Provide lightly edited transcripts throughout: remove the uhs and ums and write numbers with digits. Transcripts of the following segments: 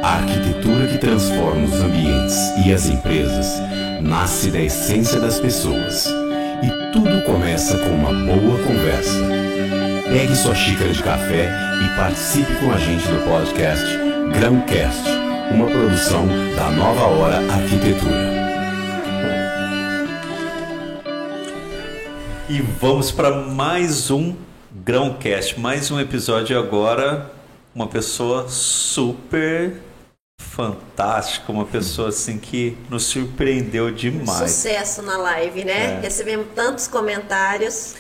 A arquitetura que transforma os ambientes e as empresas nasce da essência das pessoas. E tudo começa com uma boa conversa. Pegue sua xícara de café e participe com a gente do podcast Grãocast, uma produção da Nova Hora Arquitetura. E vamos para mais um Grãocast, mais um episódio agora. Uma pessoa super fantástica, uma pessoa assim que nos surpreendeu demais. Sucesso na live, né? Recebemos tantos comentários.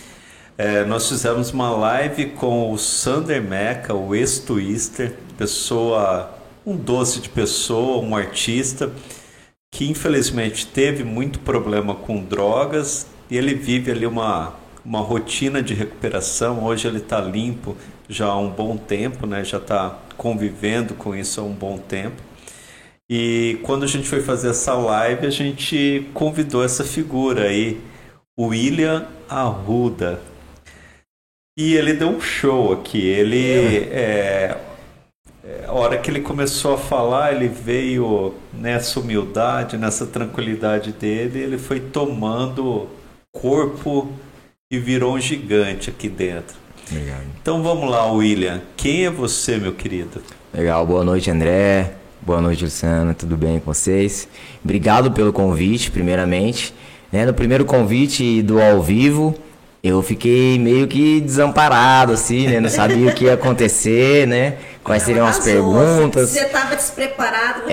Nós fizemos uma live com o Sander Meca, o ex-twister, um doce de pessoa, um artista que infelizmente teve muito problema com drogas e ele vive ali uma rotina de recuperação. Hoje ele está limpo já há um bom tempo, né? Já está convivendo com isso há um bom tempo. E quando a gente foi fazer essa live, a gente convidou essa figura aí, o William Arruda. E ele deu um show aqui. A hora que ele começou a falar, ele veio nessa humildade, nessa tranquilidade dele, ele foi tomando corpo e virou um gigante aqui dentro. Legal. Então vamos lá, William. Quem é você, meu querido? Legal, boa noite, André. Boa noite, Luciana. Tudo bem com vocês? Obrigado pelo convite, primeiramente. No primeiro convite do ao vivo, eu fiquei meio que desamparado, assim, né? Não sabia o que ia acontecer, né? Quais seriam as perguntas. Você estava despreparado?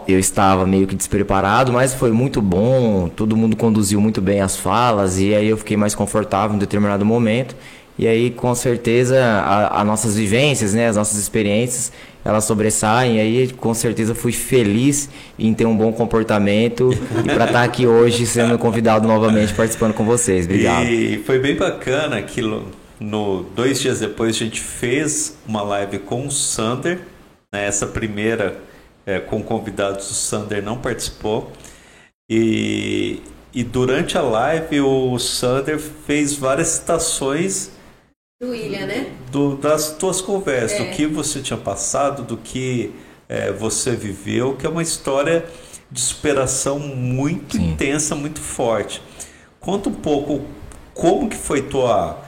Eu estava meio que despreparado, mas foi muito bom. Todo mundo conduziu muito bem as falas e aí eu fiquei mais confortável em determinado momento. E aí, com certeza, as nossas vivências, né? As nossas experiências, elas sobressaem. E aí, com certeza, fui feliz em ter um bom comportamento e para estar aqui hoje sendo convidado novamente, participando com vocês. Obrigado. E foi bem bacana que 2 dias depois a gente fez uma live com o Sander, né? Essa primeira com convidados, o Sander não participou. E durante a live o Sander fez várias citações do William, né? Das tuas conversas, do que você tinha passado, do que você viveu, que é uma história de superação muito intensa, muito forte. Conta um pouco como que foi tua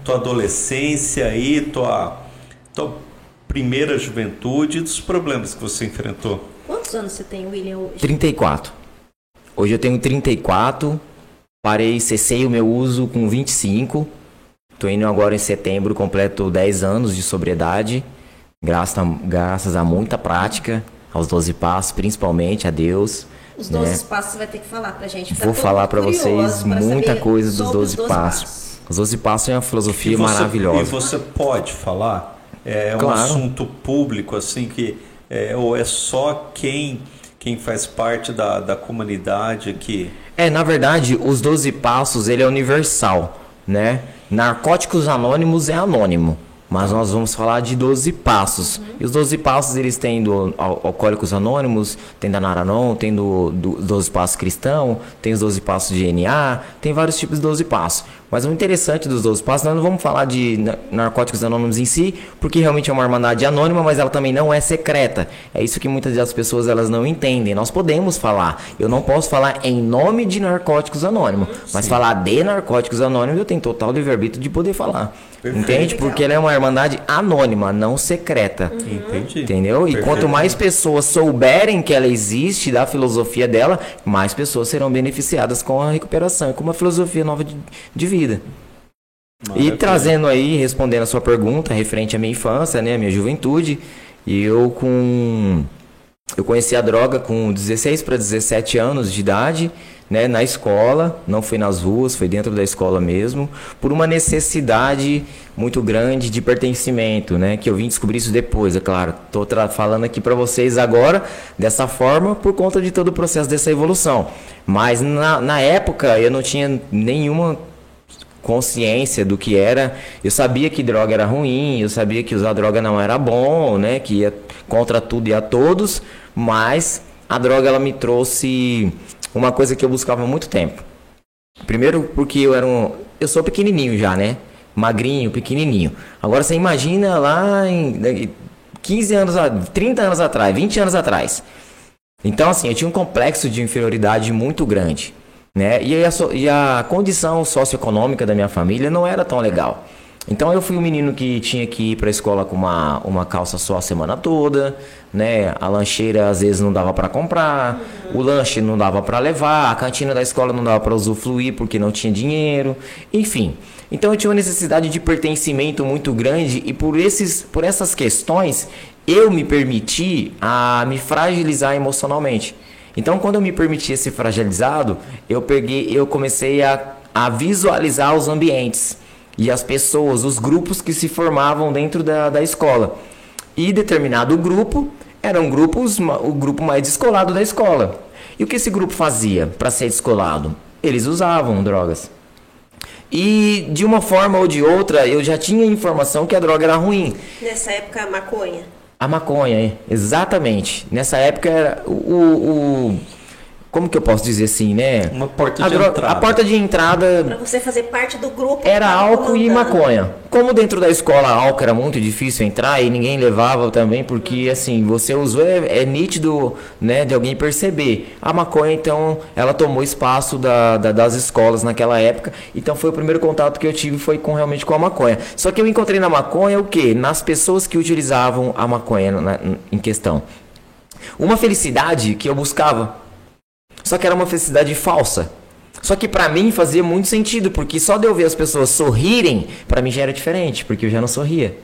adolescência e tua primeira juventude e dos problemas que você enfrentou. Quantos anos você tem, William, hoje? 34. Hoje eu tenho 34, cessei o meu uso com 25. Estou indo agora em setembro, completo 10 anos de sobriedade, graças a muita prática, aos 12 passos, principalmente a Deus. Os 12 passos você vai ter que falar pra gente. Vou falar para vocês muita coisa dos 12 passos. Os 12 passos é uma filosofia maravilhosa. E você pode falar? Claro. Um assunto público, assim, ou é só quem faz parte da comunidade aqui? Na verdade, os 12 passos, ele é universal, né? Narcóticos Anônimos é anônimo, mas nós vamos falar de 12 passos. E os 12 passos, eles têm do Alcoólicos Anônimos, tem da Naranon, tem do 12 passos cristão, tem os 12 passos de NA, tem vários tipos de 12 passos. Mas o interessante dos 12 passos, nós não vamos falar de Narcóticos Anônimos em si, porque realmente é uma irmandade anônima, mas ela também não é secreta. É isso que muitas das pessoas elas não entendem. Nós podemos falar. Eu não posso falar em nome de Narcóticos Anônimos, mas falar de Narcóticos Anônimos eu tenho total livre-arbítrio de poder falar. Perfeito. Entende? Porque ela é uma irmandade anônima, não secreta. Entendi. Entendeu? E quanto mais pessoas souberem que ela existe, da filosofia dela, mais pessoas serão beneficiadas com a recuperação e com uma filosofia nova de vida. Maravilha. E trazendo aí, respondendo a sua pergunta referente à minha infância, né, à minha juventude, eu conheci a droga com 16 para 17 anos de idade, né, na escola, não foi nas ruas, foi dentro da escola mesmo, por uma necessidade muito grande de pertencimento, né, que eu vim descobrir isso depois, é claro. Estou falando aqui para vocês agora dessa forma por conta de todo o processo dessa evolução. Mas na época eu não tinha nenhuma consciência do que era. Eu sabia que droga era ruim, eu sabia que usar droga não era bom, né, que ia contra tudo e a todos, mas a droga ela me trouxe uma coisa que eu buscava há muito tempo, Primeiro porque eu sou pequenininho já, né? Magrinho, pequenininho. Agora você imagina lá em 15 anos, 30 anos atrás, 20 anos atrás. Então, assim, eu tinha um complexo de inferioridade muito grande, né? E a condição socioeconômica da minha família não era tão legal. Então, eu fui um menino que tinha que ir para a escola com uma calça só a semana toda, né? A lancheira às vezes não dava para comprar, o lanche não dava para levar, a cantina da escola não dava para usufruir porque não tinha dinheiro, enfim. Então, eu tinha uma necessidade de pertencimento muito grande e por essas questões eu me permiti a me fragilizar emocionalmente. Então, quando eu me permiti ser fragilizado, eu comecei a visualizar os ambientes e as pessoas, os grupos que se formavam dentro da escola. E determinado grupo eram o grupo mais descolado da escola. E o que esse grupo fazia para ser descolado? Eles usavam drogas. E de uma forma ou de outra, eu já tinha informação que a droga era ruim. Nessa época, a maconha. A maconha, exatamente. Nessa época era como que eu posso dizer assim, né? Uma porta de entrada. A porta de entrada Para você fazer parte do grupo. era álcool e maconha. Como dentro da escola álcool era muito difícil entrar e ninguém levava também, porque assim, você usou, é nítido, né, de alguém perceber. A maconha, então, ela tomou espaço das escolas naquela época. Então foi o primeiro contato que eu tive foi realmente com a maconha. Só que eu encontrei na maconha o quê? Nas pessoas que utilizavam a maconha em questão. Uma felicidade que eu buscava. Só que era uma felicidade falsa. Só que pra mim fazia muito sentido, porque só de eu ver as pessoas sorrirem, pra mim já era diferente, porque eu já não sorria.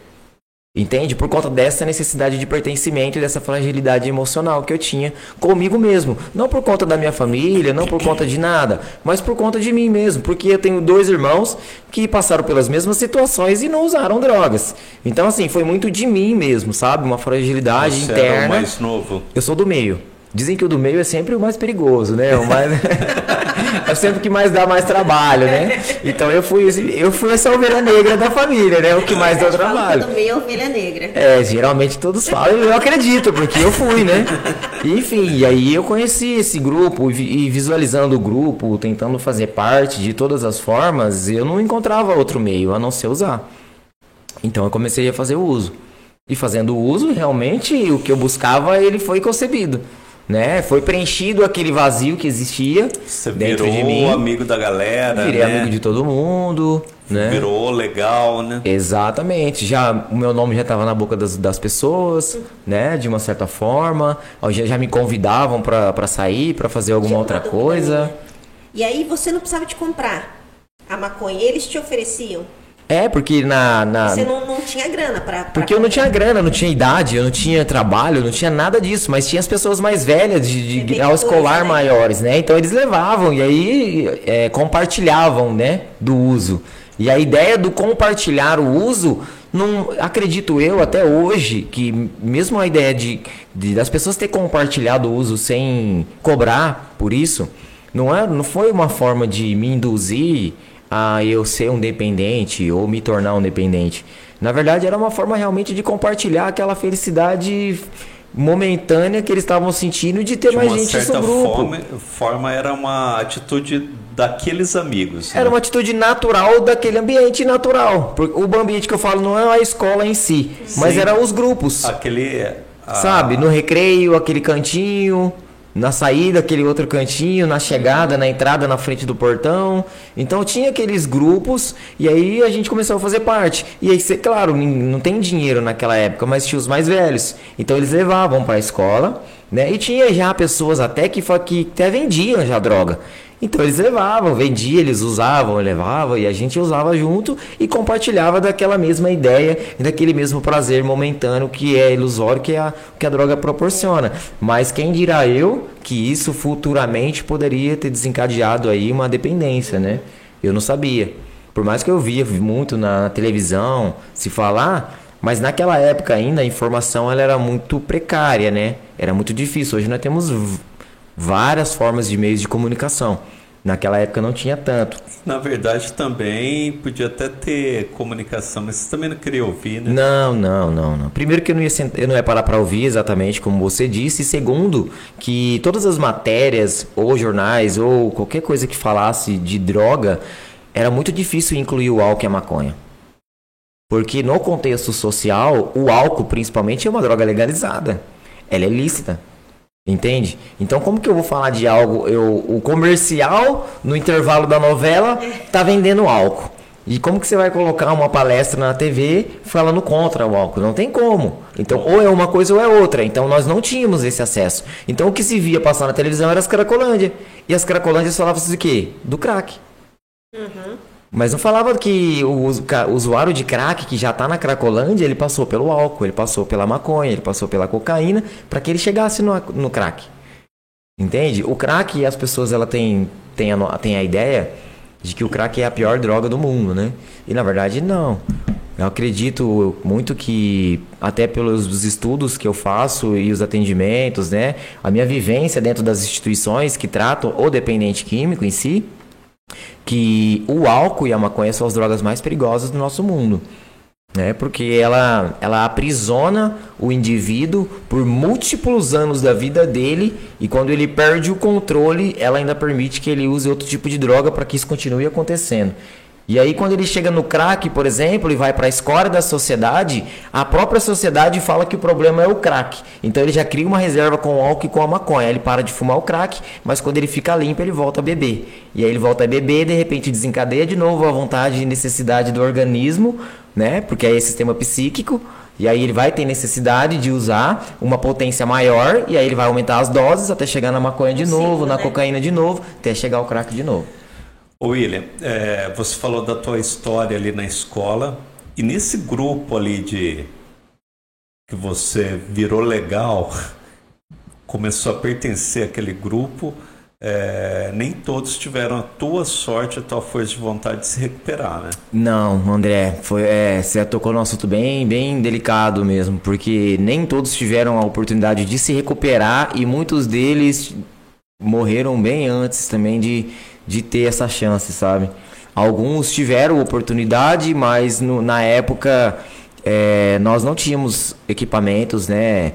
Entende? Por conta dessa necessidade de pertencimento e dessa fragilidade emocional que eu tinha comigo mesmo. Não por conta da minha família, não por conta de nada, mas por conta de mim mesmo. Porque eu tenho 2 irmãos que passaram pelas mesmas situações e não usaram drogas. Então, assim, foi muito de mim mesmo, sabe? Uma fragilidade Você interna. era o mais novo. Eu sou do meio. Dizem que o do meio é sempre o mais perigoso, né? O mais... é sempre o que mais dá mais trabalho, né? Então eu fui essa ovelha negra da família, né? O que mais dá trabalho. Do meio, ovelha negra. Geralmente todos falam, eu acredito, porque eu fui, né? Enfim, e aí eu conheci esse grupo e visualizando o grupo, tentando fazer parte de todas as formas, eu não encontrava outro meio a não ser usar. Então eu comecei a fazer o uso. E fazendo o uso, realmente, o que eu buscava, ele foi concebido. Né? Foi preenchido aquele vazio que existia Você dentro virou de mim. amigo da galera, Virei né? amigo de todo mundo, né? Virou legal, né? Exatamente. Já o meu nome já estava na boca das pessoas, né? De uma certa forma. Já me convidavam para sair, para fazer alguma outra coisa. E aí você não precisava de comprar a maconha, eles te ofereciam. Porque Você não tinha grana pra Porque eu não tinha grana, não tinha idade, eu não tinha trabalho, eu não tinha nada disso, mas tinha as pessoas mais velhas, de grau escolar, né? Maiores, né? Então eles levavam e aí compartilhavam, né? Do uso. E a ideia do compartilhar o uso, não acredito eu até hoje, que mesmo a ideia das pessoas ter compartilhado o uso sem cobrar por isso, não foi uma forma de me induzir a eu ser um dependente ou me tornar um dependente. Na verdade, era uma forma realmente de compartilhar aquela felicidade momentânea que eles estavam sentindo de ter mais gente no grupo. De certa forma, era uma atitude daqueles amigos. Era uma atitude natural daquele ambiente natural. O ambiente que eu falo não é a escola em si, mas eram os grupos. Sabe? No recreio, aquele cantinho... Na saída, aquele outro cantinho, na chegada, na entrada, na frente do portão. Então tinha aqueles grupos e aí a gente começou a fazer parte. E aí, claro, não tem dinheiro naquela época, mas tinha os mais velhos. Então eles levavam para a escola, né? E tinha já pessoas até que até vendiam já droga. Então eles levavam, vendiam, eles usavam, levavam e a gente usava junto e compartilhava daquela mesma ideia e daquele mesmo prazer momentâneo que é ilusório, que a droga proporciona. Mas quem dirá eu que isso futuramente poderia ter desencadeado aí uma dependência, né? Eu não sabia. Por mais que eu via muito na televisão se falar, mas naquela época ainda a informação ela era muito precária, né? Era muito difícil. Hoje nós temos várias formas de meios de comunicação, Naquela época não tinha tanto. Na verdade, também podia até ter comunicação, mas você também não queria ouvir, né? Não. Primeiro que eu não ia parar para ouvir exatamente como você disse. E segundo, que todas as matérias, ou jornais, ou qualquer coisa que falasse de droga, era muito difícil incluir o álcool e a maconha. Porque no contexto social, o álcool principalmente é uma droga legalizada. Ela é lícita. Entende? Então como que eu vou falar de algo? O comercial, no intervalo da novela, tá vendendo álcool. E como que você vai colocar uma palestra na TV falando contra o álcool? Não tem como. Então ou é uma coisa ou é outra. Então nós não tínhamos esse acesso. Então o que se via passar na televisão era as Cracolândia. E as Cracolândias falavam do quê? Do crack. Mas não falava que o usuário de crack que já está na Cracolândia, ele passou pelo álcool, ele passou pela maconha, ele passou pela cocaína, para que ele chegasse no crack. Entende? O crack, as pessoas ela têm a ideia de que o crack é a pior droga do mundo, né? E na verdade não. Eu acredito muito que, até pelos estudos que eu faço e os atendimentos, né? A minha vivência dentro das instituições que tratam o dependente químico em si, que o álcool e a maconha são as drogas mais perigosas do nosso mundo, né? Porque ela aprisiona o indivíduo por múltiplos anos da vida dele, e quando ele perde o controle, ela ainda permite que ele use outro tipo de droga para que isso continue acontecendo. E aí quando ele chega no crack, por exemplo, e vai para a escória da sociedade, a própria sociedade fala que o problema é o crack. Então ele já cria uma reserva com o álcool e com a maconha. Ele para de fumar o crack, mas quando ele fica limpo, ele volta a beber. E aí ele volta a beber, de repente desencadeia de novo a vontade e necessidade do organismo, né? Porque aí é sistema psíquico. E aí ele vai ter necessidade de usar uma potência maior, e aí ele vai aumentar as doses até chegar na maconha de novo, na cocaína de novo, até chegar ao crack de novo. Ô William, você falou da tua história ali na escola, e nesse grupo ali que você virou legal, começou a pertencer àquele grupo, nem todos tiveram a tua sorte, a tua força de vontade de se recuperar, né? Não, André, você tocou num assunto bem delicado mesmo, porque nem todos tiveram a oportunidade de se recuperar, e muitos deles morreram bem antes também de ter essa chance, sabe? Alguns tiveram oportunidade, mas na época nós não tínhamos equipamentos, né,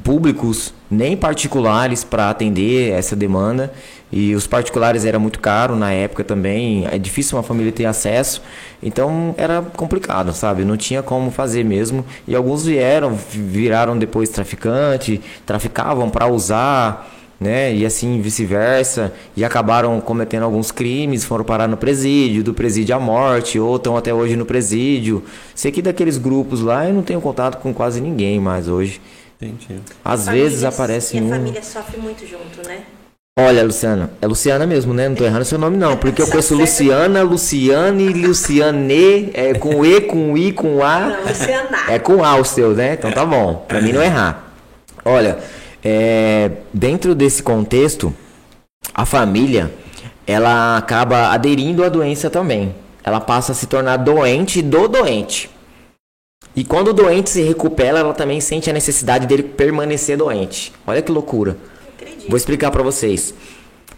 públicos nem particulares para atender essa demanda, e os particulares era muito caro na época também, é difícil uma família ter acesso, então era complicado, sabe? Não tinha como fazer mesmo, e alguns viraram depois traficavam para usar, né? E assim vice-versa, e acabaram cometendo alguns crimes, foram parar no presídio, do presídio à morte, ou estão até hoje no presídio. Sei que daqueles grupos lá eu não tenho contato com quase ninguém mais hoje. Entendi. Às vezes aparece um. E a família sofre muito junto, né? Olha, Luciana, é Luciana mesmo, né? Não tô errando seu nome não, porque eu conheço Luciana, Luciane, Luciane, com E, com I, com A. Não, Luciana. É com A o seu, né? Então tá bom, pra mim não errar. Olha, dentro desse contexto, a família, ela acaba aderindo à doença também. Ela passa a se tornar doente do doente. E quando o doente se recupera, ela também sente a necessidade dele permanecer doente. Olha que loucura. Vou explicar pra vocês.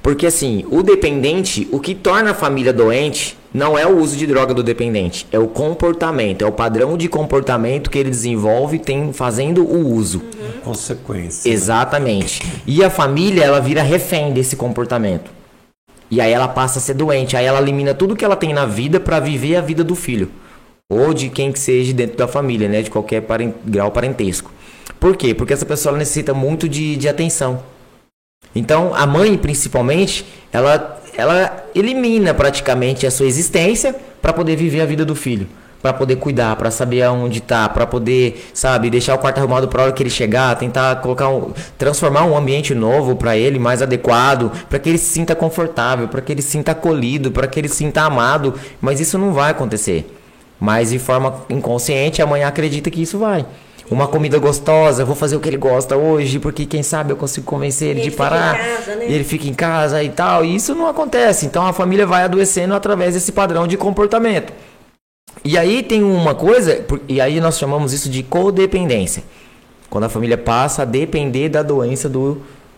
Porque assim, o dependente, o que torna a família doente não é o uso de droga do dependente, é o comportamento, é o padrão de comportamento que ele desenvolve fazendo o uso. Consequência. Exatamente. E a família, ela vira refém desse comportamento. E aí ela passa a ser doente, aí ela elimina tudo que ela tem na vida para viver a vida do filho. Ou de quem que seja dentro da família, né? De qualquer grau parentesco. Por quê? Porque essa pessoa necessita muito de atenção. Então, a mãe, principalmente, ela elimina praticamente a sua existência para poder viver a vida do filho. Para poder cuidar, para saber aonde tá, para poder, sabe, deixar o quarto arrumado para a hora que ele chegar, tentar transformar um ambiente novo para ele, mais adequado, para que ele se sinta confortável, para que ele se sinta acolhido, para que ele se sinta amado. Mas isso não vai acontecer. Mas de forma inconsciente, a mãe acredita que isso vai. Uma comida gostosa, vou fazer o que ele gosta hoje, porque quem sabe eu consigo convencer ele de parar. Fica em casa, né? E ele fica em casa e tal. E isso não acontece. Então a família vai adoecendo através desse padrão de comportamento. E aí tem uma coisa, e aí nós chamamos isso de codependência. Quando a família passa a depender da doença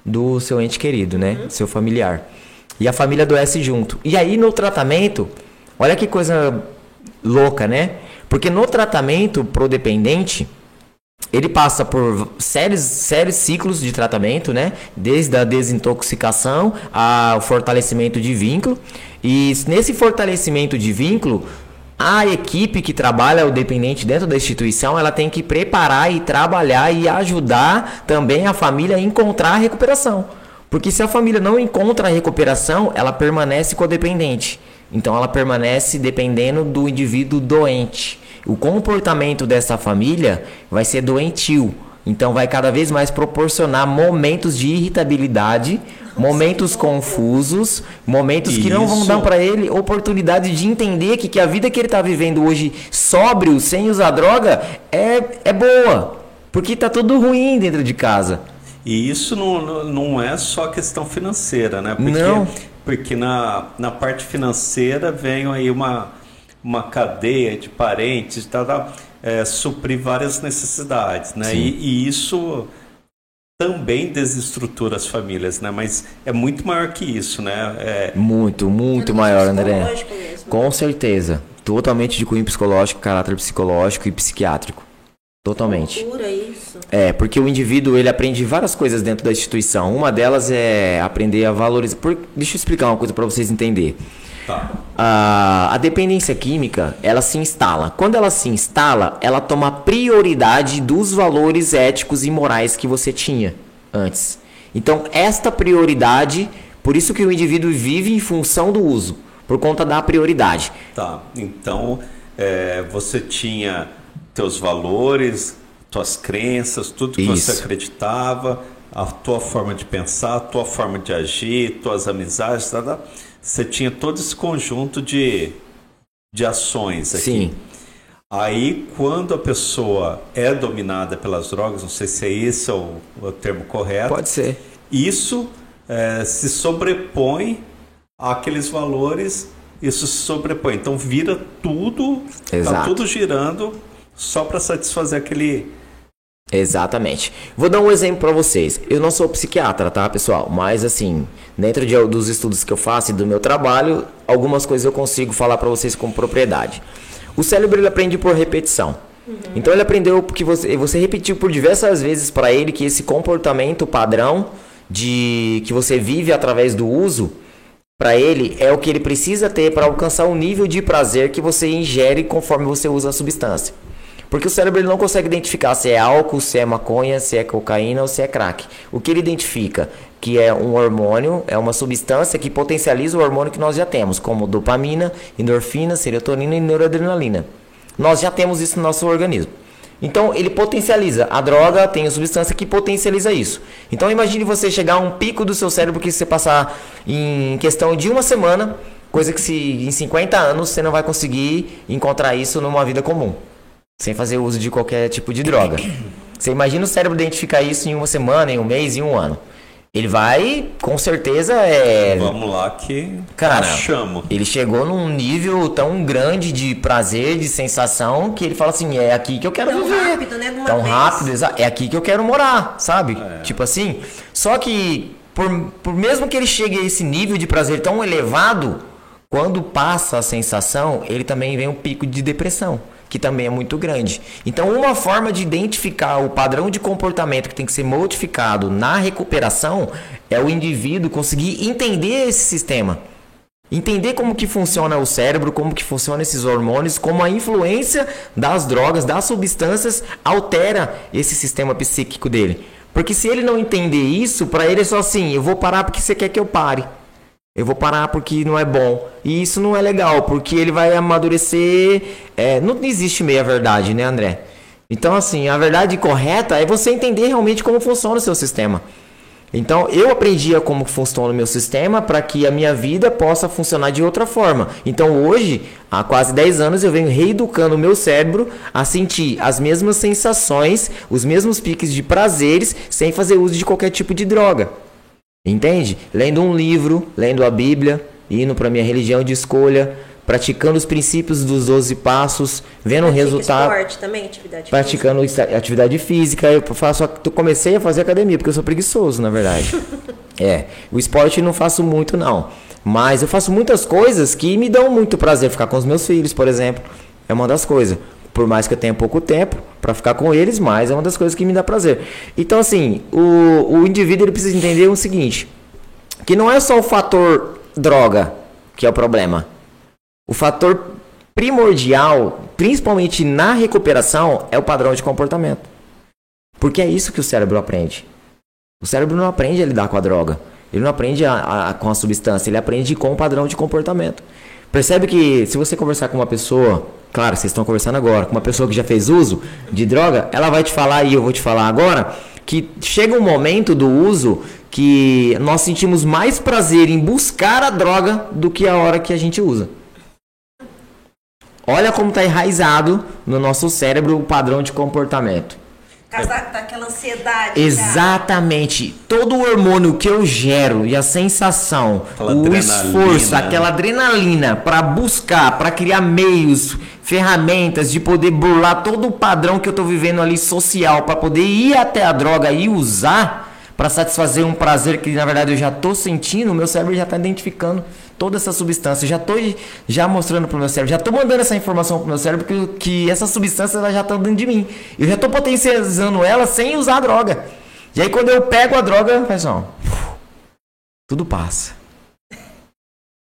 do seu ente querido, né? Seu familiar. E a família adoece junto. E aí no tratamento, olha que coisa louca, né? Porque no tratamento pro dependente, ele passa por sérios ciclos de tratamento, né? Desde a desintoxicação ao fortalecimento de vínculo. E nesse fortalecimento de vínculo, a equipe que trabalha o dependente dentro da instituição, ela tem que preparar e trabalhar e ajudar também a família a encontrar a recuperação. Porque se a família não encontra a recuperação, ela permanece codependente. Então ela permanece dependendo do indivíduo doente. O comportamento dessa família vai ser doentio. Então vai cada vez mais proporcionar momentos de irritabilidade, momentos confusos, momentos que não vão dar para ele oportunidade de entender que a vida que ele está vivendo hoje sóbrio, sem usar droga, é boa. Porque tá tudo ruim dentro de casa. E isso não é só questão financeira, né? Porque na parte financeira vem aí uma cadeia de parentes, suprir várias necessidades, né? E isso também desestrutura as famílias, né? Mas é muito maior que isso, né? Muito maior, André. Com certeza. Totalmente de cunho psicológico, caráter psicológico e psiquiátrico. Totalmente. Isso. Porque o indivíduo, ele aprende várias coisas dentro da instituição. Uma delas é aprender a valorizar. Deixa eu explicar uma coisa para vocês entenderem. Tá. A dependência química, ela se instala. Quando ela se instala, ela toma prioridade dos valores éticos e morais que você tinha antes. Então, esta prioridade, por isso que o indivíduo vive em função do uso, por conta da prioridade. Tá. Então, você tinha teus valores, tuas crenças, tudo que você acreditava, a tua forma de pensar, a tua forma de agir, tuas amizades, você tinha todo esse conjunto de ações aqui. Sim. Aí, quando a pessoa é dominada pelas drogas, não sei se esse é o termo correto. Pode ser. Isso se sobrepõe àqueles valores, isso se sobrepõe. Então, vira tudo, está tudo girando só para satisfazer aquele... Exatamente. Vou dar um exemplo para vocês. Eu não sou psiquiatra, tá, pessoal? Mas, assim, dentro dos estudos que eu faço e do meu trabalho, algumas coisas eu consigo falar para vocês com propriedade. O cérebro, ele aprende por repetição. Então, ele aprendeu porque você repetiu por diversas vezes para ele que esse comportamento padrão que você vive através do uso, para ele, é o que ele precisa ter para alcançar o nível de prazer que você ingere conforme você usa a substância. Porque o cérebro ele não consegue identificar se é álcool, se é maconha, se é cocaína ou se é crack. O que ele identifica? Que é um hormônio, é uma substância que potencializa o hormônio que nós já temos, como dopamina, endorfina, serotonina e noradrenalina. Nós já temos isso no nosso organismo. Então, ele potencializa. A droga tem a substância que potencializa isso. Então, imagine você chegar a um pico do seu cérebro que você passar em questão de uma semana, coisa que em 50 anos você não vai conseguir encontrar isso numa vida comum. Sem fazer uso de qualquer tipo de droga. Você imagina o cérebro identificar isso em uma semana, em um mês, em um ano. Ele vai, com certeza, Vamos lá que... Cara, chamo. Ele chegou num nível tão grande de prazer, de sensação, que ele fala assim, é aqui que eu quero viver. Tão rápido, né? Tão rápido, é aqui que eu quero morar, sabe? Tipo assim. Só que, por mesmo que ele chegue a esse nível de prazer tão elevado, quando passa a sensação, ele também vem um pico de depressão, que também é muito grande. Então, uma forma de identificar o padrão de comportamento que tem que ser modificado na recuperação é o indivíduo conseguir entender esse sistema. Entender como que funciona o cérebro, como que funcionam esses hormônios, como a influência das drogas, das substâncias, altera esse sistema psíquico dele. Porque se ele não entender isso, para ele é só assim, eu vou parar porque você quer que eu pare. Eu vou parar porque não é bom. E isso não é legal, porque ele vai amadurecer. Não existe meia verdade, né, André? Então, assim, a verdade correta é você entender realmente como funciona o seu sistema. Então, eu aprendi como funciona o meu sistema para que a minha vida possa funcionar de outra forma. Então, hoje, há quase 10 anos, eu venho reeducando o meu cérebro a sentir as mesmas sensações, os mesmos piques de prazeres, sem fazer uso de qualquer tipo de droga. Entende? Lendo um livro, lendo a Bíblia, indo para minha religião de escolha, praticando os princípios dos 12 passos, vendo o resultado. Esporte também, atividade física. Eu comecei a fazer academia, porque eu sou preguiçoso, na verdade. O esporte não faço muito não, mas eu faço muitas coisas que me dão muito prazer. Ficar com os meus filhos, por exemplo, é uma das coisas. Por mais que eu tenha pouco tempo para ficar com eles, mas é uma das coisas que me dá prazer. Então assim, o indivíduo ele precisa entender o seguinte, que não é só o fator droga que é o problema. O fator primordial, principalmente na recuperação, é o padrão de comportamento. Porque é isso que o cérebro aprende. O cérebro não aprende a lidar com a droga. Ele não aprende com a substância, ele aprende com o padrão de comportamento. Percebe que se você conversar com uma pessoa, claro, vocês estão conversando agora, com uma pessoa que já fez uso de droga, ela vai te falar, e eu vou te falar agora, que chega um momento do uso que nós sentimos mais prazer em buscar a droga do que a hora que a gente usa. Olha como está enraizado no nosso cérebro o padrão de comportamento. Por causa daquela ansiedade. Exatamente. Todo o hormônio que eu gero e a sensação, o esforço, aquela adrenalina para buscar, para criar meios, ferramentas de poder burlar todo o padrão que eu estou vivendo ali social, para poder ir até a droga e usar para satisfazer um prazer que na verdade eu já estou sentindo, o meu cérebro já está identificando toda essa substância, já estou mostrando para o meu cérebro, já estou mandando essa informação para o meu cérebro que essa substância ela já está dentro de mim. Eu já estou potencializando ela sem usar a droga. E aí quando eu pego a droga, pessoal, tudo passa.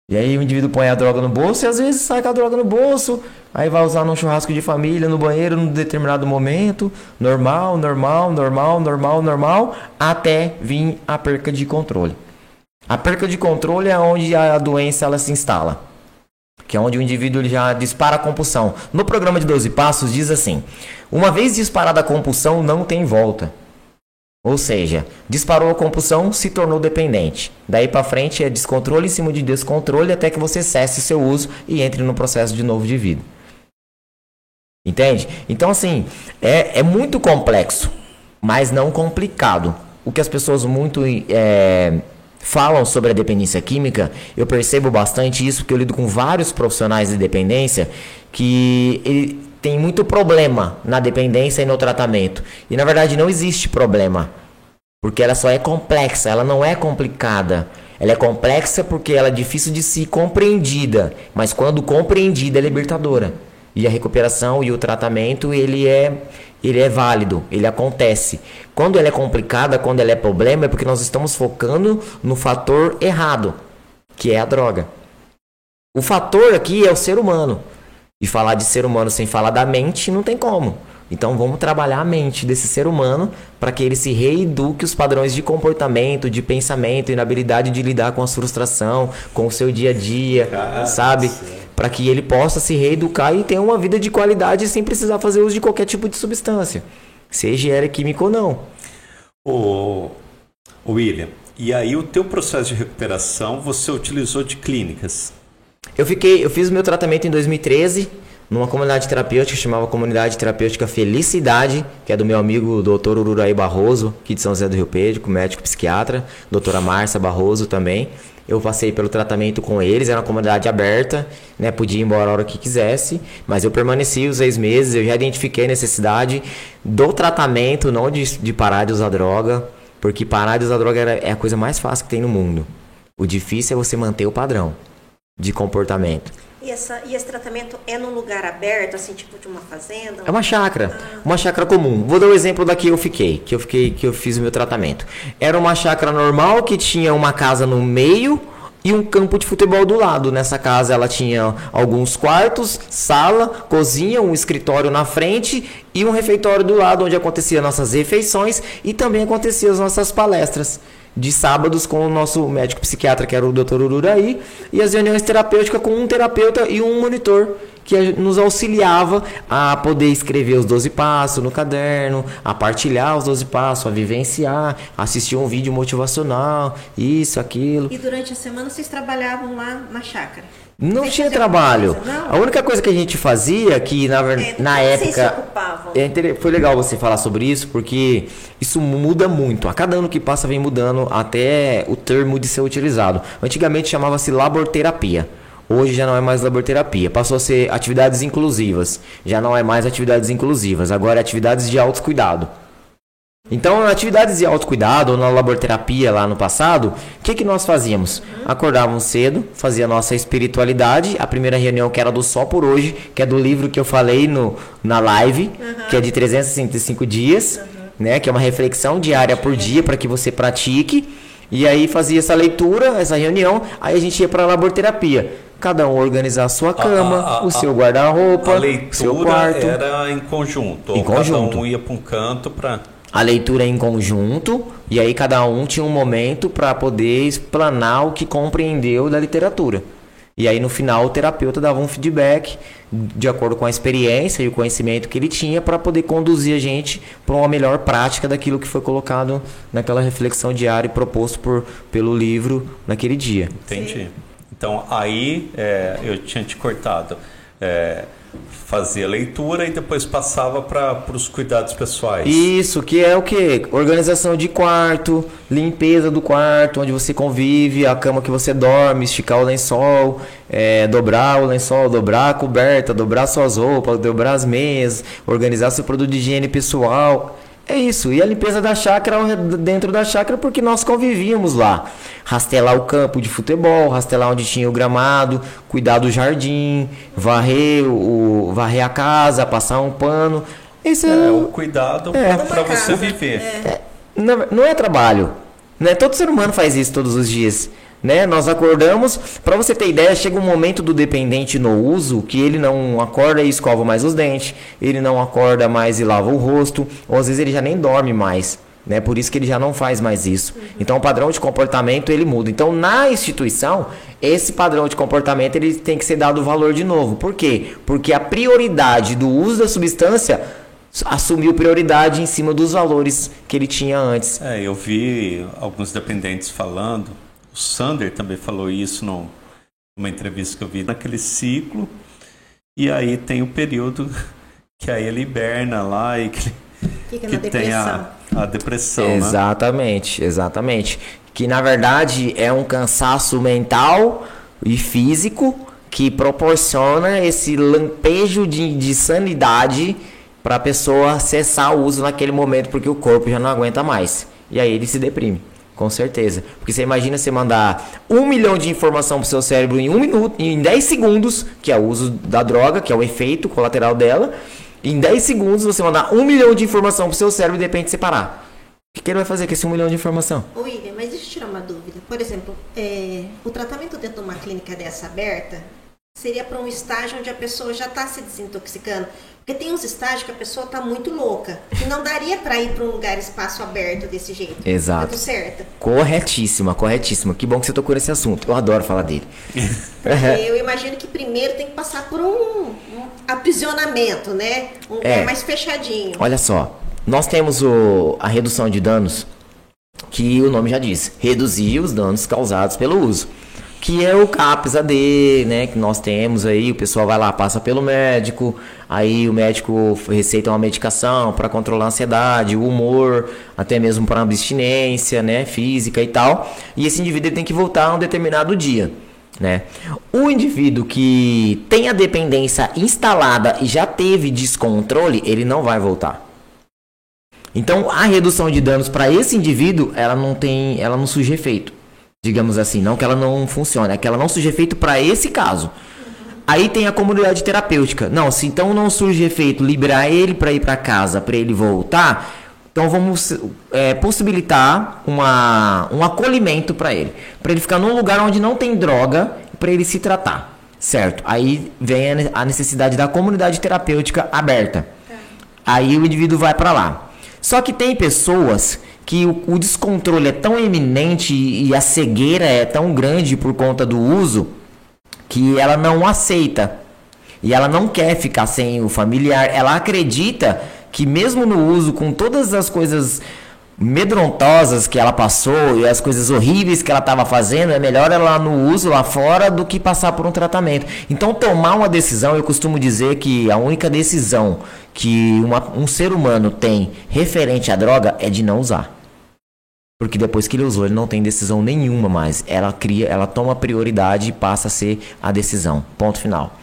E aí o indivíduo põe a droga no bolso e às vezes sai com a droga no bolso, aí vai usar num churrasco de família, no banheiro, num determinado momento, normal, até vir a perca de controle. A perca de controle é onde a doença ela se instala, que é onde o indivíduo ele já dispara a compulsão. No programa de 12 passos diz assim, uma vez disparada a compulsão não tem volta. Ou seja, disparou a compulsão, se tornou dependente. Daí para frente é descontrole em cima de descontrole até que você cesse seu uso e entre no processo de novo de vida. Entende? Então assim, é muito complexo, mas não complicado. O que as pessoas muito falam sobre a dependência química, eu percebo bastante isso, porque eu lido com vários profissionais de dependência que ele tem muito problema na dependência e no tratamento. E na verdade não existe problema, porque ela só é complexa, ela não é complicada. Ela é complexa porque ela é difícil de ser compreendida, mas quando compreendida é libertadora. E a recuperação e o tratamento, ele é válido, ele acontece. Quando ela é complicada, quando ela é problema, é porque nós estamos focando no fator errado, que é a droga. O fator aqui é o ser humano. E falar de ser humano sem falar da mente não tem como. Então vamos trabalhar a mente desse ser humano para que ele se reeduque os padrões de comportamento, de pensamento e na habilidade de lidar com a frustração, com o seu dia a dia, sabe? Para que ele possa se reeducar e ter uma vida de qualidade sem precisar fazer uso de qualquer tipo de substância, seja ela química ou não. Ô William, e aí o teu processo de recuperação você utilizou de clínicas? Eu fiz o meu tratamento em 2013 numa comunidade terapêutica que chamava Comunidade Terapêutica Felicidade, que é do meu amigo Dr. Ururaí Barroso, aqui de São José do Rio Preto, médico psiquiatra, doutora Márcia Barroso também. Eu passei pelo tratamento com eles, era uma comunidade aberta, né? Podia ir embora a hora que quisesse, mas eu permaneci os 6 meses, eu já identifiquei a necessidade do tratamento, não de parar de usar droga, porque parar de usar droga é a coisa mais fácil que tem no mundo. O difícil é você manter o padrão de comportamento. E esse tratamento é num lugar aberto, assim, tipo de uma fazenda? É uma chácara, uma chácara comum. Vou dar o exemplo da que eu fiz o meu tratamento. Era uma chácara normal que tinha uma casa no meio e um campo de futebol do lado. Nessa casa ela tinha alguns quartos, sala, cozinha, um escritório na frente e um refeitório do lado onde aconteciam nossas refeições e também aconteciam as nossas palestras de sábados com o nosso médico psiquiatra, que era o Dr. Ururaí, e as reuniões terapêuticas com um terapeuta e um monitor, que nos auxiliava a poder escrever os 12 passos no caderno, a partilhar os 12 passos, a vivenciar, assistir um vídeo motivacional, isso, aquilo. E durante a semana vocês trabalhavam lá na chácara? Não tinha trabalho. A única coisa que a gente fazia, que na época... Foi legal você falar sobre isso, porque isso muda muito. A cada ano que passa vem mudando até o termo de ser utilizado. Antigamente chamava-se laborterapia. Hoje já não é mais laborterapia. Passou a ser atividades inclusivas. Já não é mais atividades inclusivas. Agora é atividades de autocuidado. Então, nas atividades de autocuidado ou na laborterapia lá no passado, o que nós fazíamos? Acordávamos cedo, fazia a nossa espiritualidade, a primeira reunião que era do Só por Hoje, que é do livro que eu falei na live, que é de 365 dias, né, que é uma reflexão diária por dia para que você pratique. E aí fazia essa leitura, essa reunião, aí a gente ia para a laborterapia. Cada um organizar a sua cama, o seu guarda-roupa, o seu quarto. Era em conjunto, em conjunto. Cada um ia para um canto para... A leitura é em conjunto, e aí cada um tinha um momento para poder explanar o que compreendeu da literatura. E aí no final o terapeuta dava um feedback de acordo com a experiência e o conhecimento que ele tinha para poder conduzir a gente para uma melhor prática daquilo que foi colocado naquela reflexão diária e proposto pelo livro naquele dia. Entendi. Sim. Então aí eu tinha te cortado. Fazia leitura e depois passava para os cuidados pessoais. Isso, que é o quê? Organização de quarto, limpeza do quarto, onde você convive, a cama que você dorme, esticar o lençol, dobrar o lençol, dobrar a coberta, dobrar suas roupas, dobrar as meias, organizar seu produto de higiene pessoal. É isso, e a limpeza da chácara dentro da chácara porque nós convivíamos lá. Rastelar o campo de futebol, rastelar onde tinha o gramado, cuidar do jardim, varrer a casa, passar um pano. Esse é o cuidado para você viver. Não é trabalho, né? Todo ser humano faz isso todos os dias. Né? Nós acordamos, para você ter ideia, chega um momento do dependente no uso que ele não acorda e escova mais os dentes, ele não acorda mais e lava o rosto, ou às vezes ele já nem dorme mais, né? Por isso que ele já não faz mais isso. Então o padrão de comportamento ele muda. Então na instituição, esse padrão de comportamento ele tem que ser dado valor de novo. Por quê? Porque a prioridade do uso da substância assumiu prioridade em cima dos valores que ele tinha antes. Eu vi alguns dependentes falando. O Sander também falou isso numa entrevista que eu vi naquele ciclo. E aí tem o período que aí ele hiberna lá e que tem a depressão. Exatamente, né? Exatamente. Que na verdade é um cansaço mental e físico que proporciona esse lampejo de sanidade para a pessoa cessar o uso naquele momento porque o corpo já não aguenta mais. E aí ele se deprime. Com certeza. Porque você imagina você mandar 1 milhão de informação pro seu cérebro em 1 minuto, em 10 segundos, que é o uso da droga, que é o efeito colateral dela. Em 10 segundos você mandar 1 milhão de informação pro seu cérebro e de repente você parar. O que ele vai fazer com esse 1 milhão de informação? William, mas deixa eu tirar uma dúvida. Por exemplo, o tratamento dentro de uma clínica dessa aberta seria para um estágio onde a pessoa já está se desintoxicando. Porque tem uns estágios que a pessoa está muito louca. E não daria para ir para um lugar, espaço aberto desse jeito. Exato. Tá tudo certo? Corretíssima, corretíssima. Que bom que você tocou nesse assunto. Eu adoro falar dele. Eu imagino que primeiro tem que passar por um aprisionamento, né? Um lugar mais fechadinho. Olha só. Nós temos a redução de danos, que o nome já diz. Reduzir os danos causados pelo uso. Que é o CAPS-AD, né, que nós temos aí, o pessoal vai lá, passa pelo médico, aí o médico receita uma medicação para controlar a ansiedade, o humor, até mesmo para abstinência, né, física e tal, e esse indivíduo tem que voltar a um determinado dia, né. O indivíduo que tem a dependência instalada e já teve descontrole, ele não vai voltar. Então, a redução de danos para esse indivíduo, ela não surge efeito. Digamos assim, não que ela não funcione, é que ela não surge efeito para esse caso. Aí tem a comunidade terapêutica. Não, se então não surge efeito liberar ele para ir para casa, para ele voltar, então vamos possibilitar um acolhimento para ele ficar num lugar onde não tem droga, para ele se tratar, certo? Aí vem a necessidade da comunidade terapêutica aberta. Aí o indivíduo vai para lá. Só que tem pessoas que o descontrole é tão eminente e a cegueira é tão grande por conta do uso que ela não aceita. E ela não quer ficar sem o familiar. Ela acredita que mesmo no uso, com todas as coisas medrontosas que ela passou e as coisas horríveis que ela estava fazendo, é melhor ela no uso lá fora do que passar por um tratamento. Então tomar uma decisão, eu costumo dizer que a única decisão que um ser humano tem referente à droga é de não usar. Porque depois que ele usou, ele não tem decisão nenhuma mais. Ela toma prioridade e passa a ser a decisão. Ponto final.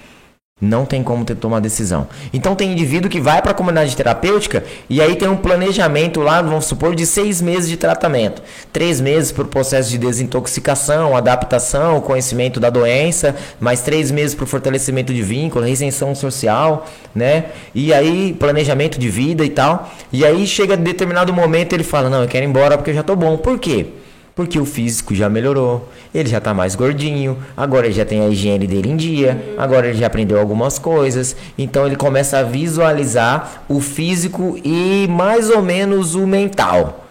Não tem como tomar decisão. Então tem indivíduo que vai para a comunidade terapêutica e aí tem um planejamento lá, vamos supor, de 6 meses de tratamento. 3 meses para o processo de desintoxicação, adaptação, conhecimento da doença, mais 3 meses para o fortalecimento de vínculo, reinserção social, né? E aí planejamento de vida e tal. E aí chega determinado momento ele fala, não, eu quero ir embora porque eu já tô bom. Por quê? Porque o físico já melhorou, ele já tá mais gordinho, agora ele já tem a higiene dele em dia, agora ele já aprendeu algumas coisas, então ele começa a visualizar o físico e mais ou menos o mental,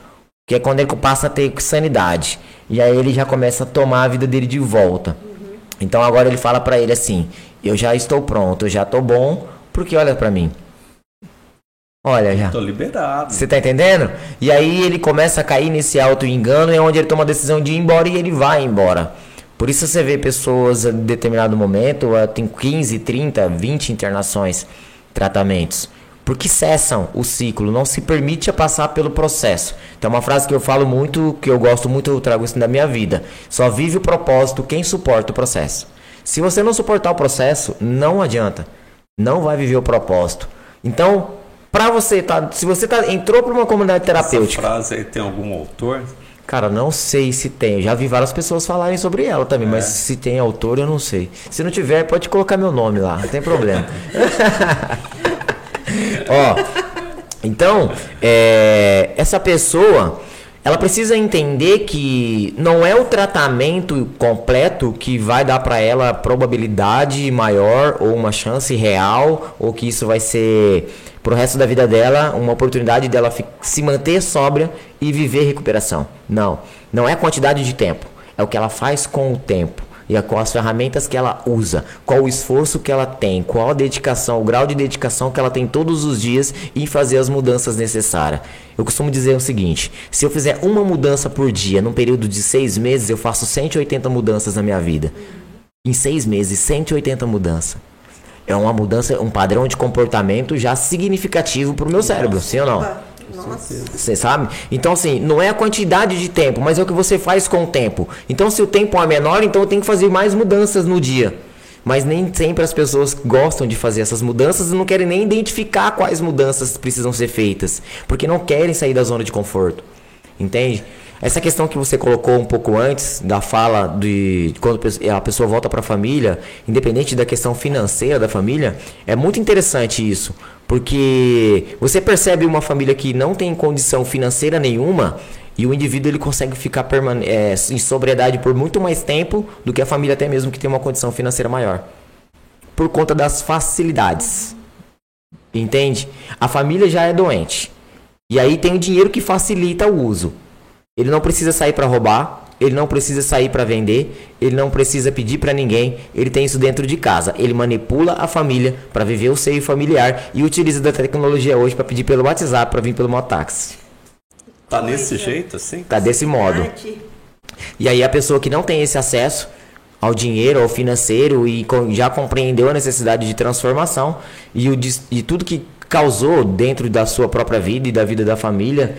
que é quando ele passa a ter sanidade, e aí ele já começa a tomar a vida dele de volta. Então agora ele fala pra ele assim, eu já estou pronto, eu já tô bom, porque olha pra mim. Olha já. Tô liberado. Você tá entendendo? E aí ele começa a cair nesse auto-engano, é onde ele toma a decisão de ir embora e ele vai embora. Por isso você vê pessoas em determinado momento, tem 15, 30, 20 internações, tratamentos. Porque cessam o ciclo, não se permite a passar pelo processo. Então é uma frase que eu falo muito, que eu gosto muito, eu trago isso na minha vida. Só vive o propósito quem suporta o processo. Se você não suportar o processo, não adianta. Não vai viver o propósito. Então... Pra você, se você entrou para uma comunidade terapêutica... Essa frase aí tem algum autor? Cara, não sei se tem. Já vi várias pessoas falarem sobre ela também, mas se tem autor eu não sei. Se não tiver, pode colocar meu nome lá, não tem problema. Ó, então, essa pessoa... Ela precisa entender que não é o tratamento completo que vai dar para ela probabilidade maior ou uma chance real, ou que isso vai ser pro resto da vida dela uma oportunidade dela se manter sóbria e viver recuperação. Não, não é a quantidade de tempo, é o que ela faz com o tempo. E com as ferramentas que ela usa, qual o esforço que ela tem, qual a dedicação, o grau de dedicação que ela tem todos os dias em fazer as mudanças necessárias. Eu costumo dizer o seguinte, se eu fizer uma mudança por dia, num período de 6 meses, eu faço 180 mudanças na minha vida. Em 6 meses, 180 mudanças. É uma mudança, um padrão de comportamento já significativo para o meu cérebro, sim ou não? Nossa. Você sabe? Então assim, não é a quantidade de tempo, mas é o que você faz com o tempo. Então se o tempo é menor, então eu tenho que fazer mais mudanças no dia. Mas nem sempre as pessoas gostam de fazer essas mudanças e não querem nem identificar quais mudanças precisam ser feitas, porque não querem sair da zona de conforto. Entende? Essa questão que você colocou um pouco antes da fala de quando a pessoa volta para a família, independente da questão financeira da família, é muito interessante isso. Porque você percebe uma família que não tem condição financeira nenhuma e o indivíduo ele consegue ficar em sobriedade por muito mais tempo do que a família até mesmo que tem uma condição financeira maior. Por conta das facilidades. Entende? A família já é doente. E aí tem o dinheiro que facilita o uso. Ele não precisa sair para roubar, ele não precisa sair para vender, ele não precisa pedir para ninguém, ele tem isso dentro de casa. Ele manipula a família para viver o seio familiar e utiliza da tecnologia hoje para pedir pelo WhatsApp, para vir pelo mototáxi. Tá desse jeito assim? Tá desse modo. E aí a pessoa que não tem esse acesso ao dinheiro, ao financeiro e já compreendeu a necessidade de transformação e tudo que causou dentro da sua própria vida e da vida da família,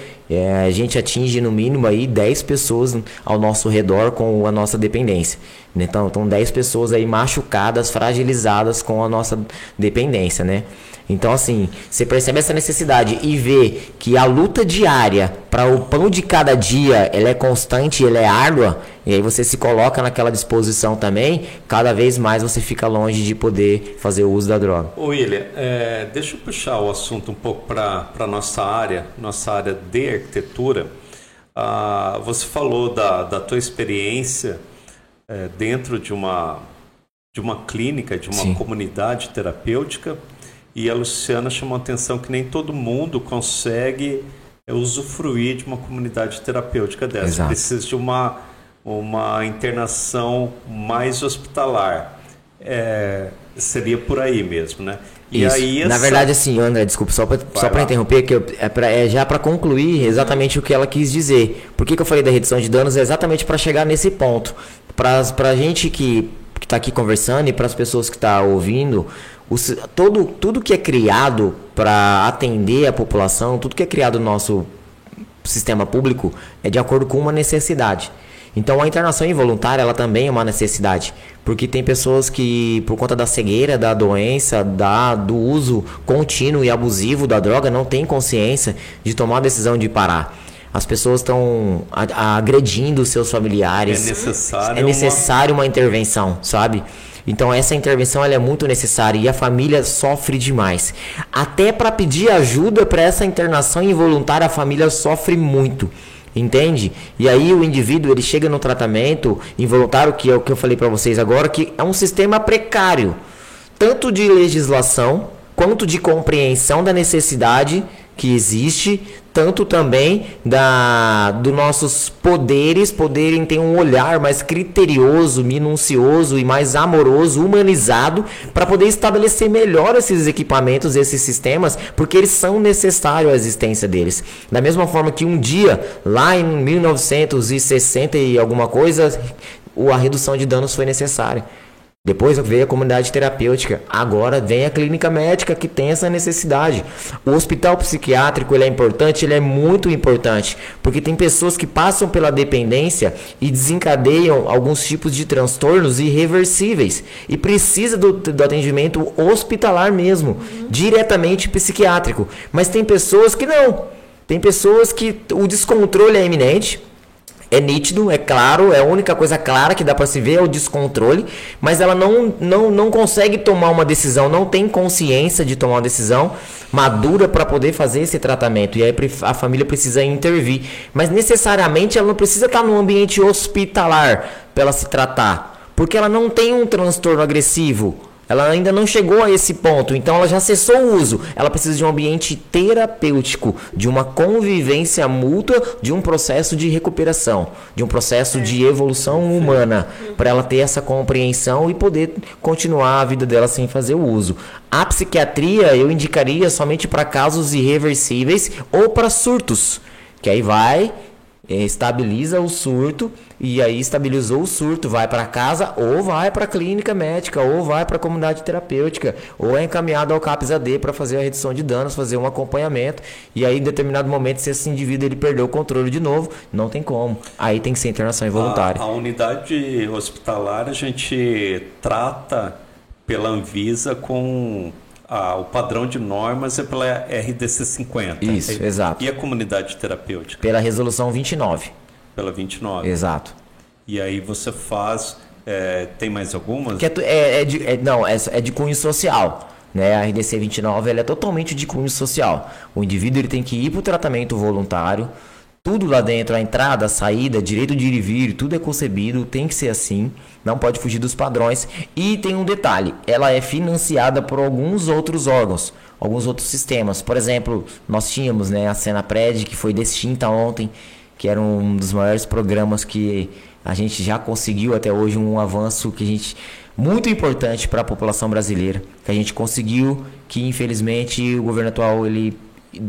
a gente atinge no mínimo aí 10 pessoas ao nosso redor com a nossa dependência. Então 10 pessoas aí machucadas, fragilizadas com a nossa dependência, né? Então assim, você percebe essa necessidade e vê que a luta diária para o pão de cada dia, ela é constante, ela é árdua, e aí você se coloca naquela disposição também, cada vez mais você fica longe de poder fazer o uso da droga. Ô William, deixa eu puxar o assunto um pouco para nossa área de arquitetura. Você falou da tua experiência dentro de uma clínica, de uma Sim. comunidade terapêutica, e a Luciana chamou a atenção que nem todo mundo consegue usufruir de uma comunidade terapêutica dessa. Exato. Precisa de uma internação mais hospitalar. Seria por aí mesmo, né? E Isso. aí Na verdade, assim, André, desculpa, só para interromper, que já para concluir exatamente o que ela quis dizer. Por que eu falei da redução de danos? É exatamente para chegar nesse ponto. Para a gente que está aqui conversando e para as pessoas que estão ouvindo, tudo que é criado para atender a população, tudo que é criado no nosso sistema público é de acordo com uma necessidade. Então a internação involuntária ela também é uma necessidade, porque tem pessoas que por conta da cegueira, da doença, do uso contínuo e abusivo da droga não tem consciência de tomar a decisão de parar. As pessoas estão agredindo seus familiares. É necessário uma intervenção, sabe? Então essa intervenção ela é muito necessária e a família sofre demais. Até para pedir ajuda para essa internação involuntária a família sofre muito. Entende? E aí o indivíduo ele chega no tratamento involuntário, que é o que eu falei para vocês agora, que é um sistema precário, tanto de legislação quanto de compreensão da necessidade que existe, tanto também dos nossos poderem ter um olhar mais criterioso, minucioso e mais amoroso, humanizado, para poder estabelecer melhor esses equipamentos, esses sistemas, porque eles são necessários à existência deles. Da mesma forma que um dia, lá em 1960 e alguma coisa, a redução de danos foi necessária. Depois veio a comunidade terapêutica, agora vem a clínica médica que tem essa necessidade. O hospital psiquiátrico ele é importante, ele é muito importante, porque tem pessoas que passam pela dependência e desencadeiam alguns tipos de transtornos irreversíveis e precisa do atendimento hospitalar mesmo, diretamente psiquiátrico. Mas tem pessoas que não, tem pessoas que o descontrole é iminente. É nítido, é claro, é a única coisa clara que dá para se ver é o descontrole, mas ela não consegue tomar uma decisão, não tem consciência de tomar uma decisão madura para poder fazer esse tratamento. E aí a família precisa intervir. Mas necessariamente ela não precisa estar num ambiente hospitalar para ela se tratar, porque ela não tem um transtorno agressivo. Ela ainda não chegou a esse ponto, então ela já cessou o uso. Ela precisa de um ambiente terapêutico, de uma convivência mútua, de um processo de recuperação, de um processo de evolução humana, para ela ter essa compreensão e poder continuar a vida dela sem fazer o uso. A psiquiatria eu indicaria somente para casos irreversíveis ou para surtos, que aí estabiliza o surto, e aí estabilizou o surto, vai para casa ou vai para a clínica médica ou vai para a comunidade terapêutica ou é encaminhado ao CAPS-AD para fazer a redução de danos, fazer um acompanhamento, e aí em determinado momento se esse indivíduo ele perdeu o controle de novo, não tem como, aí tem que ser internação involuntária. A unidade hospitalar a gente trata pela Anvisa com o padrão de normas é pela RDC 50. Isso, exato. E a comunidade terapêutica? Pela resolução 29. Pela 29. Exato. E aí você faz... tem mais algumas? É de cunho social. Né? A RDC 29 ela é totalmente de cunho social. O indivíduo ele tem que ir para o tratamento voluntário. Tudo lá dentro, a entrada, a saída, direito de ir e vir, tudo é concebido, tem que ser assim, não pode fugir dos padrões. E tem um detalhe, ela é financiada por alguns outros órgãos, alguns outros sistemas. Por exemplo, nós tínhamos, né, a Senapred, que foi extinta ontem, que era um dos maiores programas que a gente já conseguiu até hoje, um avanço que muito importante para a população brasileira, que a gente conseguiu, que infelizmente o governo atual ele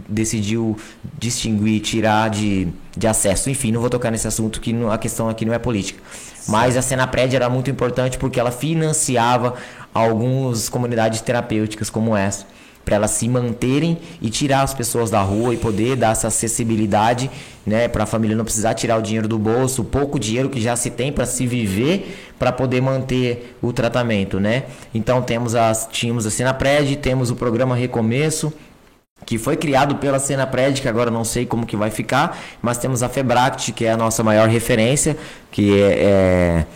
decidiu distinguir, tirar de acesso. Enfim, não vou tocar nesse assunto, que a questão aqui não é política. Mas a Senapred era muito importante porque ela financiava algumas comunidades terapêuticas como essa, para elas se manterem e tirar as pessoas da rua e poder dar essa acessibilidade, né, para a família não precisar tirar o dinheiro do bolso, o pouco dinheiro que já se tem para se viver, para poder manter o tratamento, né? Então tínhamos a Senapred, temos o programa Recomeço, que foi criado pela Senapred, que agora não sei como que vai ficar, mas temos a Febract, que é a nossa maior referência, que é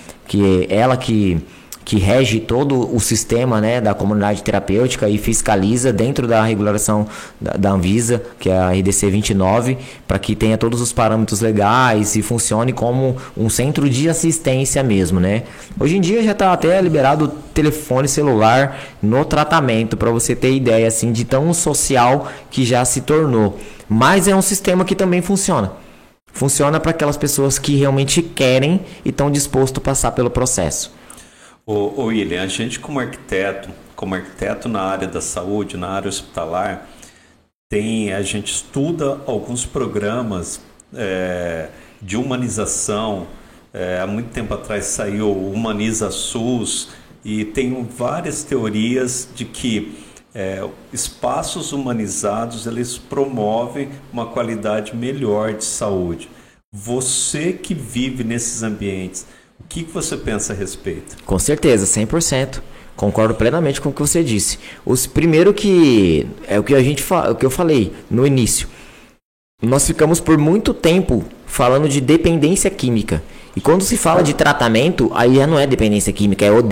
ela que rege todo o sistema, né, da comunidade terapêutica e fiscaliza dentro da regulação da Anvisa, que é a RDC 29, para que tenha todos os parâmetros legais e funcione como um centro de assistência mesmo, né? Hoje em dia já está até liberado telefone celular no tratamento, para você ter ideia assim de tão social que já se tornou. Mas é um sistema que também funciona. Funciona para aquelas pessoas que realmente querem e estão dispostos a passar pelo processo. Ô William, a gente como arquiteto na área da saúde, na área hospitalar, a gente estuda alguns programas de humanização. Há muito tempo atrás saiu o Humaniza SUS, e tem várias teorias de que espaços humanizados eles promovem uma qualidade melhor de saúde. Você que vive nesses ambientes, o que você pensa a respeito? Com certeza, 100%. Concordo plenamente com o que você disse. Primeiro que é o que o que eu falei no início. Nós ficamos por muito tempo falando de dependência química. E quando se fala de tratamento, aí já não é dependência química, é o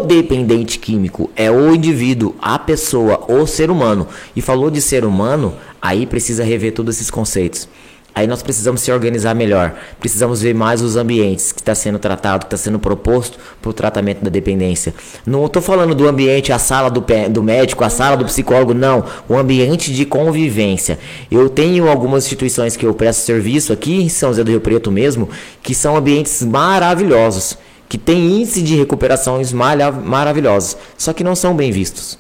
dependente químico, é o indivíduo, a pessoa, o ser humano. E falou de ser humano, aí precisa rever todos esses conceitos. Aí nós precisamos se organizar melhor, precisamos ver mais os ambientes que está sendo tratado, que está sendo proposto para o tratamento da dependência. Não estou falando do ambiente, a sala do médico, a sala do psicólogo, não. O ambiente de convivência. Eu tenho algumas instituições que eu presto serviço aqui em São José do Rio Preto mesmo, que são ambientes maravilhosos, que têm índice de recuperações maravilhosos, só que não são bem vistos.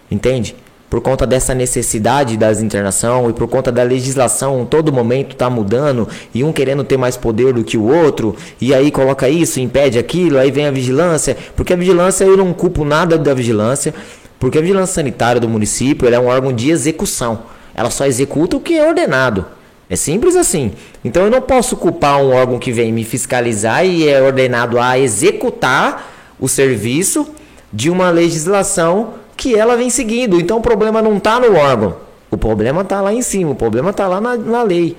Entende? Por conta dessa necessidade das internação e por conta da legislação, todo momento está mudando e um querendo ter mais poder do que o outro, e aí coloca isso, impede aquilo, aí vem a vigilância, porque a vigilância, eu não culpo nada da vigilância, porque a vigilância sanitária do município ela é um órgão de execução, ela só executa o que é ordenado, é simples assim. Então eu não posso culpar um órgão que vem me fiscalizar e é ordenado a executar o serviço de uma legislação que ela vem seguindo. Então o problema não está no órgão, o problema está lá em cima, o problema está lá na lei,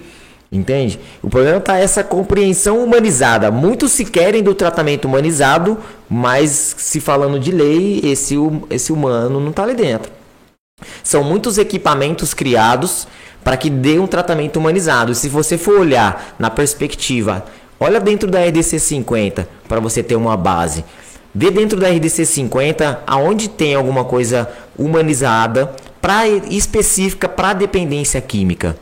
entende? O problema está essa compreensão humanizada. Muitos se querem do tratamento humanizado, mas se falando de lei, esse humano não está ali dentro. São muitos equipamentos criados para que dê um tratamento humanizado. E se você for olhar na perspectiva, olha dentro da RDC 50 para você ter uma base. Vê dentro da RDC 50 aonde tem alguma coisa humanizada específica para dependência química.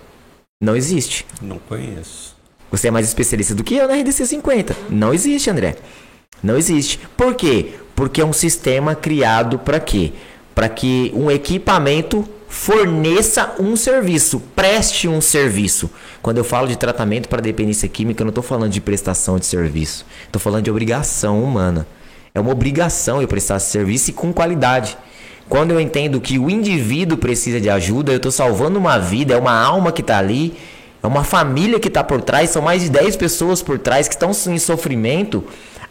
Não existe. Não conheço. Você é mais especialista do que eu na RDC 50. Não existe, André. Não existe. Por quê? Porque é um sistema criado para quê? Para que um equipamento forneça um serviço, preste um serviço. Quando eu falo de tratamento para dependência química, eu não estou falando de prestação de serviço. Estou falando de obrigação humana. É uma obrigação eu prestar esse serviço e com qualidade. Quando eu entendo que o indivíduo precisa de ajuda, eu estou salvando uma vida, é uma alma que está ali, é uma família que está por trás, são mais de 10 pessoas por trás que estão em sofrimento.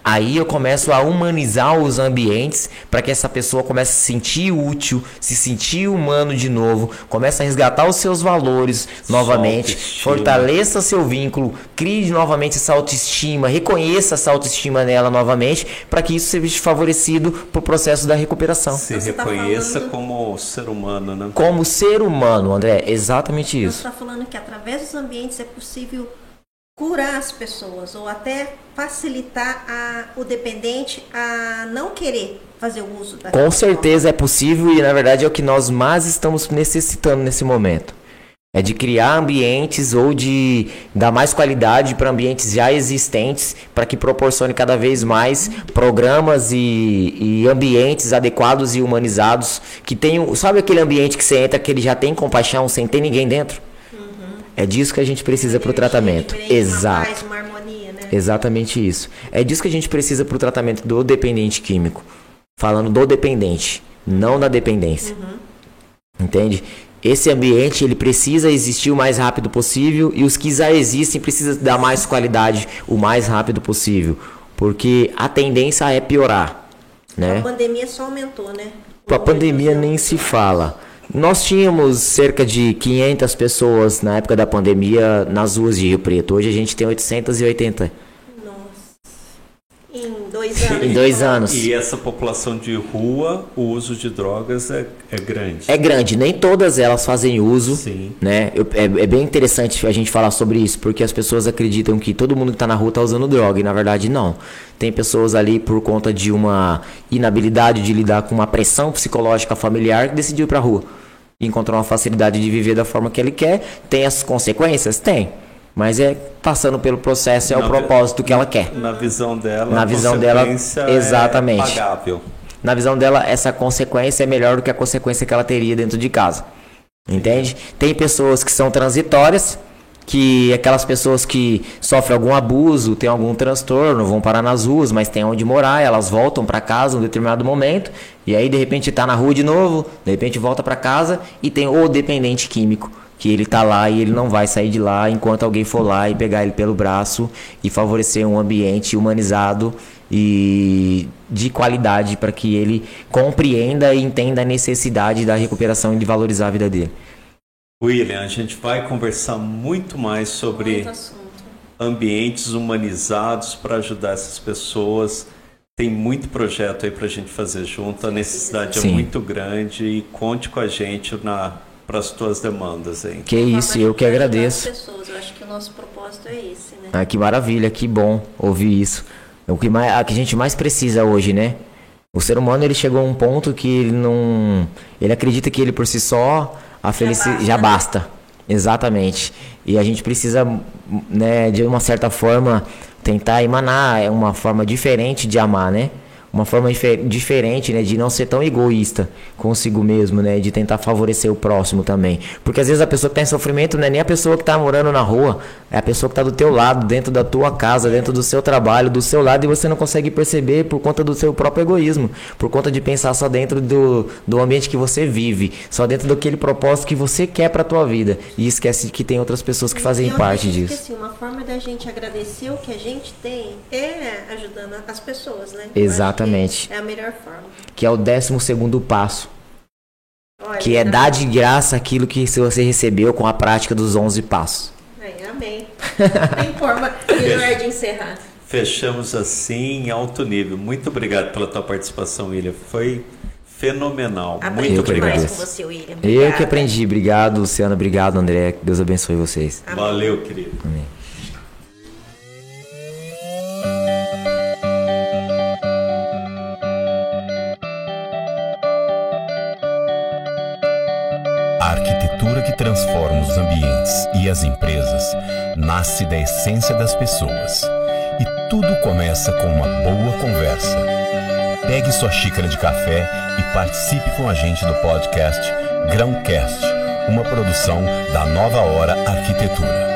Aí eu começo a humanizar os ambientes para que essa pessoa comece a se sentir útil, se sentir humano de novo, comece a resgatar os seus valores novamente, fortaleça seu vínculo, crie novamente essa autoestima, reconheça essa autoestima nela novamente, para que isso seja favorecido para o processo da recuperação. Se reconheça como ser humano, né? Como ser humano, André, exatamente isso. Você está falando que através dos ambientes é possível curar as pessoas ou até facilitar o dependente a não querer fazer o uso daquela Com certeza é possível e na verdade é o que nós mais estamos necessitando nesse momento. É de criar ambientes ou de dar mais qualidade para ambientes já existentes para que proporcione cada vez mais programas e ambientes adequados e humanizados que tenham, sabe aquele ambiente que você entra que ele já tem compaixão sem ter ninguém dentro? É disso que a gente precisa para o tratamento. Exato. Uma paz, uma harmonia, né? Exatamente isso. É disso que a gente precisa para o tratamento do dependente químico. Falando do dependente, não da dependência. Entende? Esse ambiente ele precisa existir o mais rápido possível e os que já existem precisam dar mais qualidade o mais rápido possível. Porque a tendência é piorar. Né? A pandemia só aumentou, né? A pandemia nem se fala. Nós tínhamos cerca de 500 pessoas na época da pandemia nas ruas de Rio Preto. Hoje a gente tem 880. Nossa. Em 2 anos. Em 2 anos. E essa população de rua, o uso de drogas é grande. É grande. Nem todas elas fazem uso. Sim. Né? É bem interessante a gente falar sobre isso, porque as pessoas acreditam que todo mundo que está na rua está usando droga. E na verdade não. Tem pessoas ali por conta de uma inabilidade de lidar com uma pressão psicológica familiar que decidiu ir para a rua. Encontrou uma facilidade de viver da forma que ele quer. Tem as consequências? Tem. Mas é passando pelo processo, é o propósito que ela quer. Na visão dela, na visão dela, exatamente. É pagável. Na visão dela, essa consequência é melhor do que a consequência que ela teria dentro de casa. Entende? Tem pessoas que são transitórias, que aquelas pessoas que sofrem algum abuso, tem algum transtorno, vão parar nas ruas, mas tem onde morar, elas voltam para casa em um determinado momento, e aí de repente está na rua de novo, de repente volta para casa, e tem o dependente químico, que ele tá lá e ele não vai sair de lá enquanto alguém for lá e pegar ele pelo braço e favorecer um ambiente humanizado e de qualidade para que ele compreenda e entenda a necessidade da recuperação e de valorizar a vida dele. William, a gente vai conversar muito mais sobre ambientes humanizados para ajudar essas pessoas. Tem muito projeto aí para a gente fazer junto, a necessidade é muito grande e conte com a gente para as tuas demandas. Hein? Que isso, eu que agradeço. Eu acho que o nosso propósito é esse, né? Ah, que maravilha, que bom ouvir isso. É o que a gente mais precisa hoje, né? O ser humano ele chegou a um ponto que ele acredita que ele por si só a felicidade já basta. Exatamente. E a gente precisa, né, de uma certa forma tentar emanar uma forma diferente de amar, né? Uma forma diferente, né, de não ser tão egoísta consigo mesmo, né, de tentar favorecer o próximo também. Porque às vezes a pessoa que está em sofrimento não é nem a pessoa que está morando na rua, é a pessoa que está do teu lado, dentro da tua casa, dentro do seu trabalho, do seu lado, e você não consegue perceber por conta do seu próprio egoísmo, por conta de pensar só dentro do ambiente que você vive, só dentro daquele propósito que você quer para a tua vida, e esquece que tem outras pessoas que fazem parte disso. Assim, uma forma da gente agradecer o que a gente tem é ajudando as pessoas, né? Exatamente. É a melhor forma. Que é o 12º passo. Olha, que é dar de graça aquilo que você recebeu com a prática dos 11 passos. Amém. Tem forma melhor de encerrar. Fechamos assim em alto nível. Muito obrigado pela tua participação, William. Foi fenomenal. Aprendi muito obrigado. demais com você, William. Eu que aprendi. Obrigado, Luciana. Obrigado, André. Deus abençoe vocês. Amém. Valeu, querido. Amém. A arquitetura que transforma os ambientes e as empresas nasce da essência das pessoas. E tudo começa com uma boa conversa. Pegue sua xícara de café e participe com a gente do podcast Grãocast, uma produção da Nova Hora Arquitetura.